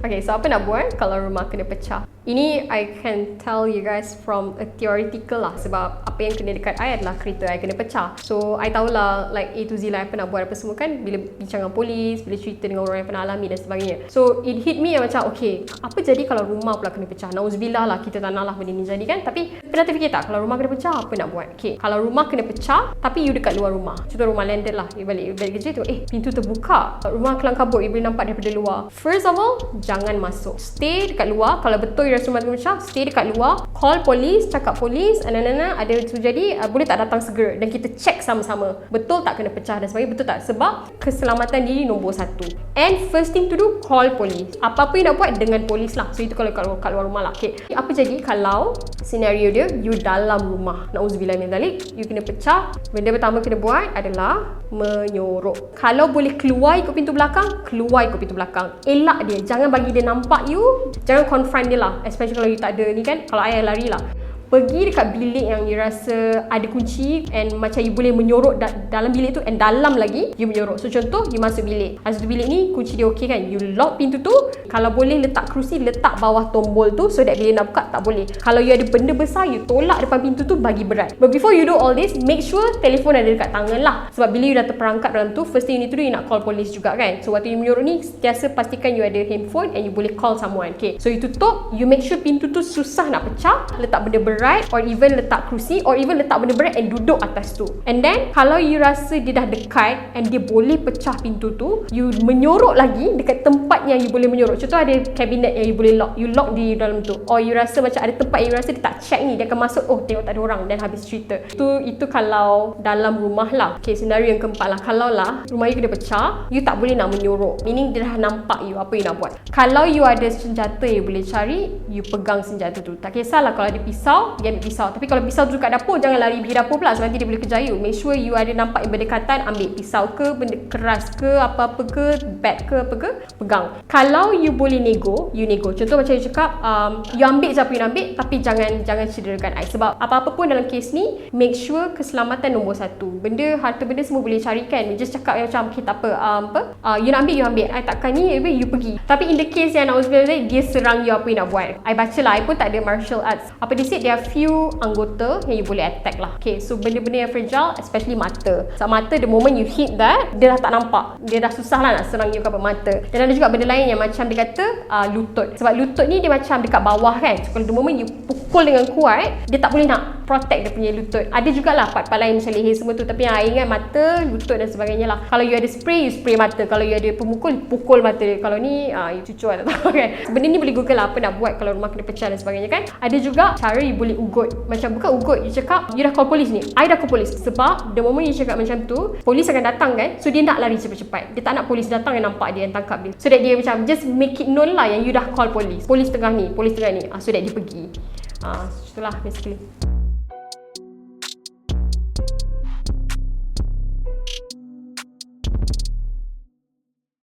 Okay, so apa nak buat kalau rumah kena pecah? Ini I can tell you guys from a theoretical lah, sebab apa yang kena dekat I adalah kereta I kena pecah. So I tahulah like A to Z lah apa nak buat apa semua kan, bila bincang dengan polis, bila cerita dengan orang yang pernah alami dan sebagainya. So it hit me yang macam okay, apa jadi kalau rumah pula kena pecah? Nauzubillah lah, kita tak nak lah benda ni jadi kan. Tapi pernah terfikir tak, kalau rumah kena pecah apa nak buat? Okay, kalau rumah kena pecah tapi you dekat luar rumah, contoh rumah landed lah, you balik kerja tu, pintu terbuka, rumah kelang kabut, you boleh nampak daripada luar. First of all, jangan masuk, stay dekat luar. Kalau betul you rasa rumah kena pecah, stay dekat luar, call polis, cakap polis, ada terjadi, boleh tak datang segera dan kita check sama-sama betul tak kena pecah dan sebagainya, betul tak, sebab keselamatan diri nombor satu. And first thing to do, call polis. Apa-apa yang nak buat dengan polis lah. So itu kalau kat luar rumah lah. Okay, apa jadi kalau senario dia you dalam rumah, nauzubillah min zalik, you kena pecah? Benda pertama kena buat adalah menyorok. Kalau boleh keluar ikut pintu belakang, keluar ikut pintu belakang. Elak dia, jangan bagi dia nampak you, jangan confront dia lah, especially kalau you tak ada ni kan. Kalau I lari lah, pergi dekat bilik yang you rasa ada kunci and macam you boleh menyorok dalam bilik tu, and dalam lagi you menyorok. So contoh, you masuk bilik, satu bilik ni kunci dia okey kan, you lock pintu tu. Kalau boleh letak kerusi, letak bawah tombol tu so that bila nak buka tak boleh. Kalau you ada benda besar, you tolak depan pintu tu, bagi berat. But before you do all this, make sure telefon ada dekat tangan lah, sebab bila you dah terperangkap dalam tu, first thing you need to do, you nak call polis juga kan. So waktu you menyorok ni, sentiasa pastikan you ada handphone and you boleh call someone. Okay, so you tutup, you make sure pintu tu susah nak pecah, letak benda berat, or even letak kerusi, or even letak benda berat and duduk atas tu. And then kalau you rasa dia dah dekat and dia boleh pecah pintu tu, you menyorok lagi dekat tempat yang you boleh menyorok. Contoh ada kabinet yang you boleh lock, you lock di dalam tu. Or you rasa macam ada tempat yang you rasa dia tak check ni, dia akan masuk, oh tengok tak ada orang, dan habis cerita. Itu kalau dalam rumah lah. Okay, senario yang keempat lah, kalau lah rumah you kena pecah, you tak boleh nak menyorok, meaning dia dah nampak you, apa you nak buat? Kalau you ada senjata you boleh cari, you pegang senjata tu. Tak kisahlah kalau ada pisau, you ambil pisau. Tapi kalau pisau tu kat dapur, jangan lari pergi dapur pula, sebab nanti dia boleh kejar you. Make sure you ada nampak yang berdekatan, ambil pisau ke, benda keras ke, apa-apa ke, bat ke, apa ke, pegang. Kalau you boleh nego, you nego. Contoh macam you cakap, you ambil je apa you nak ambil, tapi jangan cederakan I. Sebab apa-apa pun dalam kes ni, make sure keselamatan nombor satu. Harta benda semua boleh carikan. You just cakap yang macam, okay tak apa, you nak ambil, you ambil. I takkan ni, you pergi. Tapi in the case yang nauzubillah, dia serang you, apa you nak buat? I baca lah, I pun tak ada martial arts. Apa dia said, there are few anggota yang you boleh attack lah. Okay, so benda-benda yang fragile, especially mata. So mata, the moment you hit that, dia dah tak nampak, dia dah susah lah nak serang you kat mata. Dan ada juga benda lain yang macam dia kata lutut. Sebab lutut ni dia macam dekat bawah kan. So kalau the moment you pukul dengan kuat, dia tak boleh nak protect dia punya lutut. Ada jugalah part-part lain macam leher semua tu, tapi yang I ingat mata, lutut dan sebagainya lah. Kalau you ada spray, you spray mata. Kalau you ada pemukul, pukul mata dia. Kalau ni you cucuk tak tahu kan. So, benda ni boleh google lah apa nak buat kalau rumah kena pecah dan sebagainya kan. Ada juga cara you boleh ugut. Macam bukan ugut, you cakap you dah call polis ni, I dah call polis. Sebab the moment you cakap macam tu, polis akan datang kan. So dia nak lari cepat-cepat, dia tak nak polis datang dan nampak dia, yang tangkap dia. So that dia macam just make it known lah yang you dah call polis. Polis tengah ni, so that dia pergi. Itulah basically.